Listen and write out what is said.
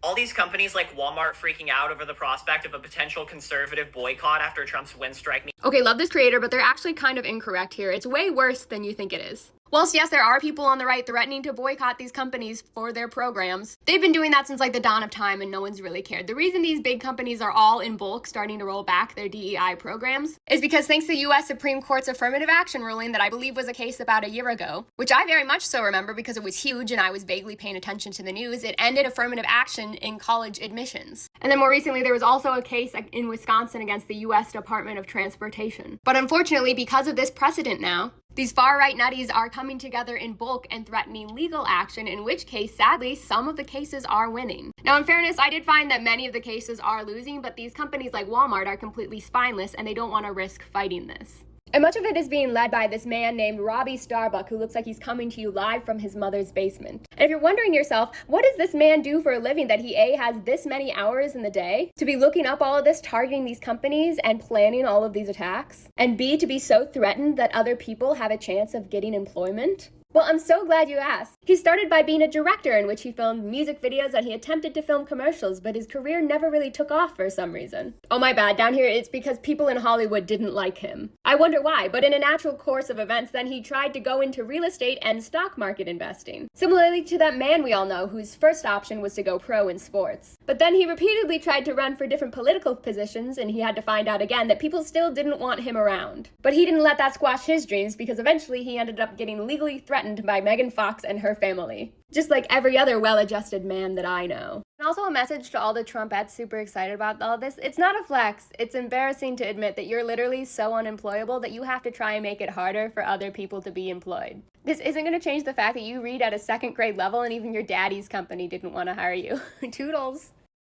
All these companies like Walmart freaking out over the prospect of a potential conservative boycott after Trump's win strike me. Okay, love this creator, but they're actually kind of incorrect here. It's way worse than you think it is. Whilst yes, there are people on the right threatening to boycott these companies for their programs, they've been doing that since like the dawn of time and no one's really cared. The reason these big companies are all in bulk starting to roll back their DEI programs is because thanks to the US Supreme Court's affirmative action ruling that I believe was a case about a year ago, which I very much so remember because it was huge and I was vaguely paying attention to the news, it ended affirmative action in college admissions. And then more recently, there was also a case in Wisconsin against the US Department of Transportation. But unfortunately, because of this precedent now, these far-right nutties are coming together in bulk and threatening legal action, in which case, sadly, some of the cases are winning. Now, in fairness, I did find that many of the cases are losing, but these companies like Walmart are completely spineless and they don't want to risk fighting this. And much of it is being led by this man named Robbie Starbuck, who looks like he's coming to you live from his mother's basement. And if you're wondering to yourself, what does this man do for a living that he A, has this many hours in the day to be looking up all of this, targeting these companies and planning all of these attacks? And B, to be so threatened that other people have a chance of getting employment? Well, I'm so glad you asked. He started by being a director in which he filmed music videos and he attempted to film commercials, but his career never really took off for some reason. Oh my bad, down here it's because people in Hollywood didn't like him. I wonder why, but in a natural course of events, then he tried to go into real estate and stock market investing. Similarly to that man we all know whose first option was to go pro in sports. But then he repeatedly tried to run for different political positions and he had to find out again that people still didn't want him around. But he didn't let that squash his dreams because eventually he ended up getting legally threatened by Megan Fox and her family. Just like every other well-adjusted man that I know. And also a message to all the Trumpettes super excited about all this. It's not a flex. It's embarrassing to admit that you're literally so unemployable that you have to try and make it harder for other people to be employed. This isn't going to change the fact that you read at a second grade level and even your daddy's company didn't want to hire you. Toodles.